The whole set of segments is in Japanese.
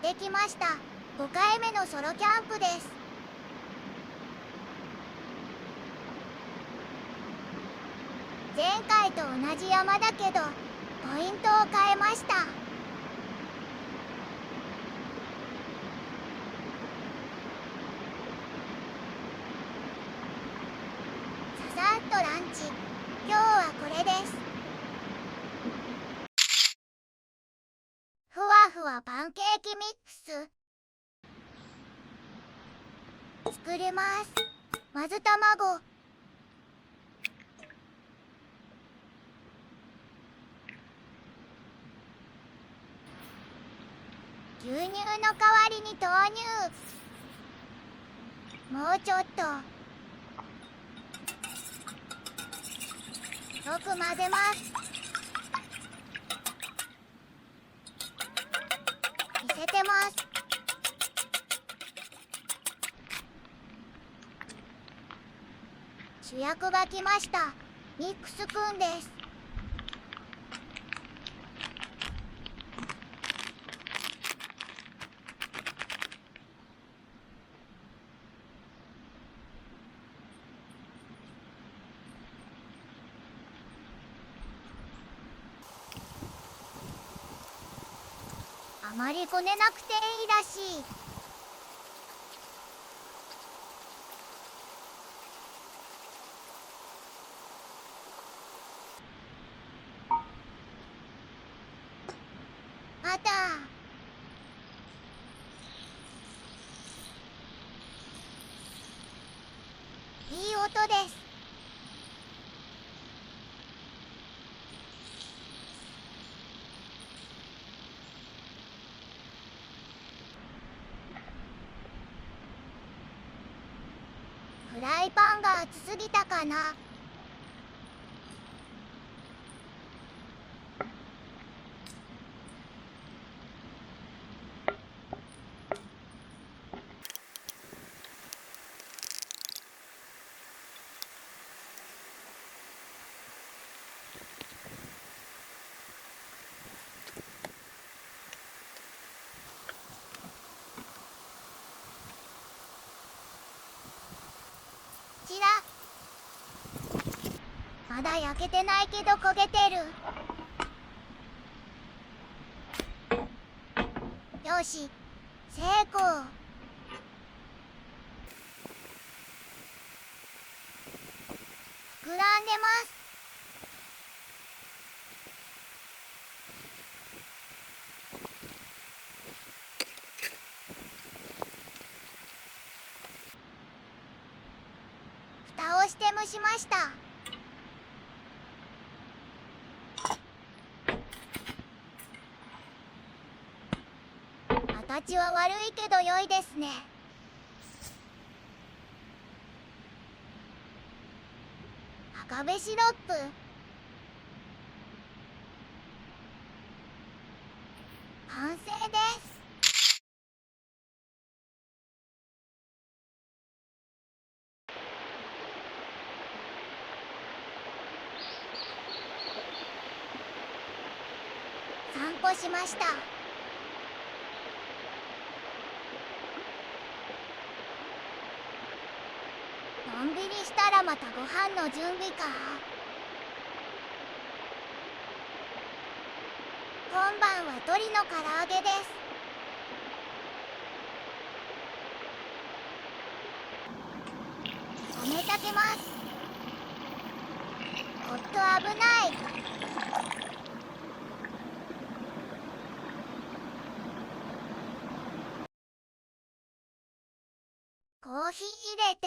買ってきました。5回目のソロキャンプです。前回と同じ山だけどポイントを変えました。ささっとランチ。今日はこれです。ふわふわパンケーキミックス作ります。まず卵、牛乳の代わりに豆乳、もうちょっと。よく混ぜます。見せてます。主役が来ました。ミックスくんです。あまりこねなくていいらしい。バター、いい音です。フライパンが熱すぎたかな。ちら、まだ焼けてないけど焦げてる。よし、成功。膨らんでます。蓋をして蒸しました。形は悪いけど良いですね。アガベシロップ、完成です。散歩しました。のんびりしたらまたご飯の準備か。今晩は鶏の唐揚げです。止めたてます。おっと危ない。コーヒー入れて。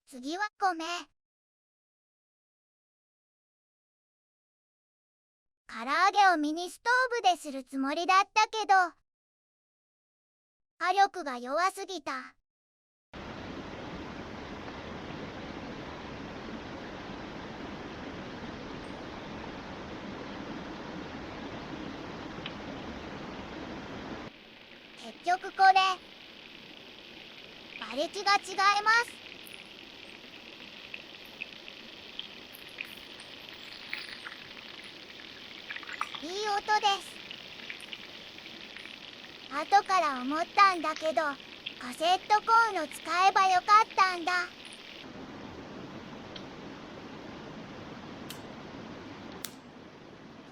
次は米。唐揚げをミニストーブでするつもりだったけど火力が弱すぎた。結局これ馬力が違います。いい音です。後から思ったんだけど、カセットコンロ使えばよかったんだ。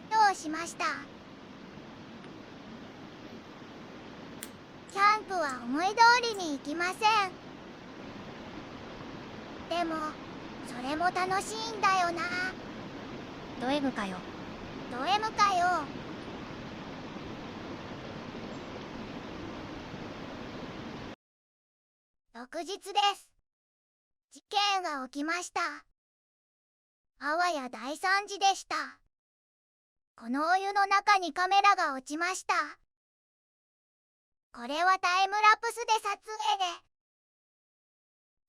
どうしました。キャンプは思い通りに行きません。でもそれも楽しいんだよな。ド M かよ。ド M かよ。翌日です。事件が起きました。あわや大惨事でした。このお湯の中にカメラが落ちました。これはタイムラプスで撮影で、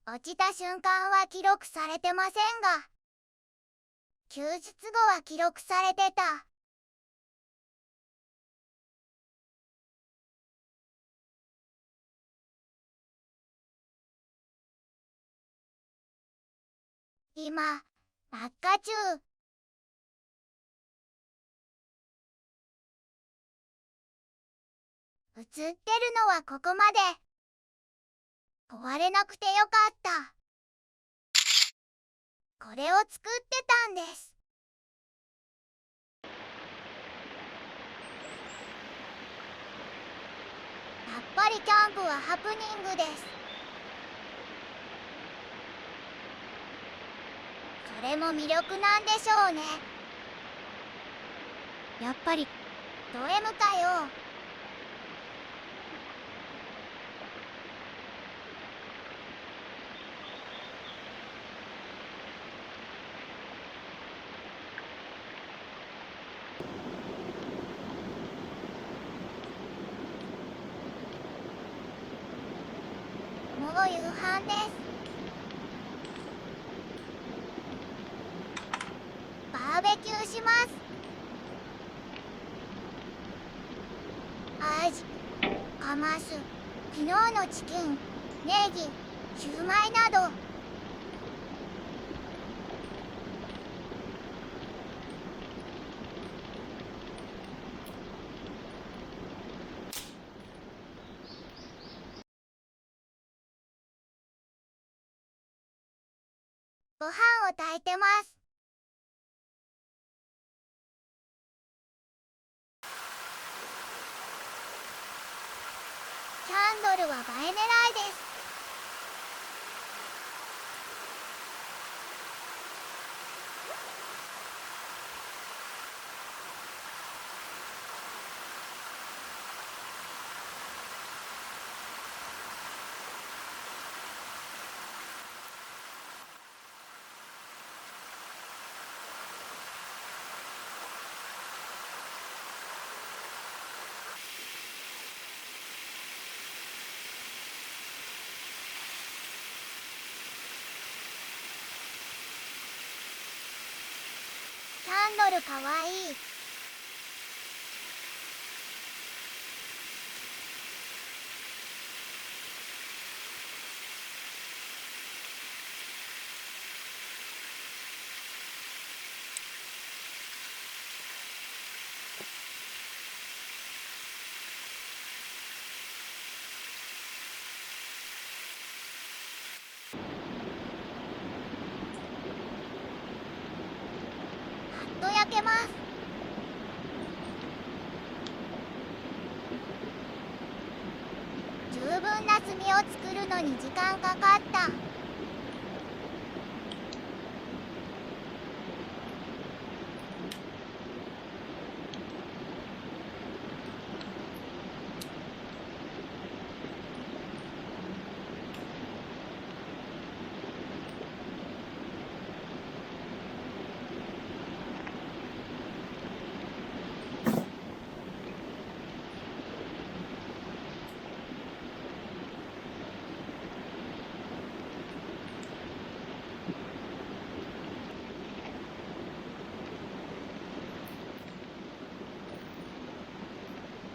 落ちた瞬間は記録されてませんが、救出後は記録されてた。今、落下中。映ってるのはここまで。壊れなくてよかった。これを作ってたんです。やっぱりキャンプはハプニングです。それも魅力なんでしょうね。やっぱりド M かよ。もう夕飯です。バーベキューします。アジ、カマス、昨日のチキン、ネギ、シューマイなど。ご飯を炊いてます。キャンドルは映え狙いです。キャンドルかわいい。やっと焼けます。十分な炭を作るのに時間かかった。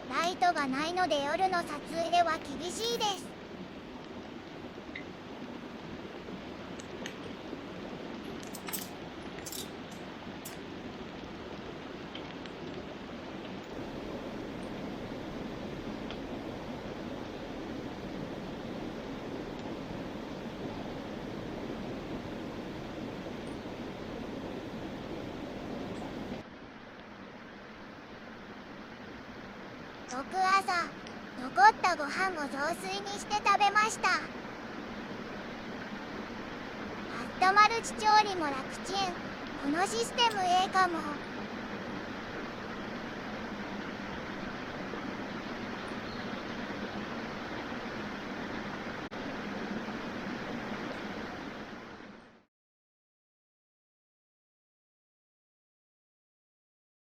ライトがないので夜の撮影は厳しいです。翌朝、残ったご飯を雑炊にして食べました。あったまるち調理も楽ちん。このシステムええかも。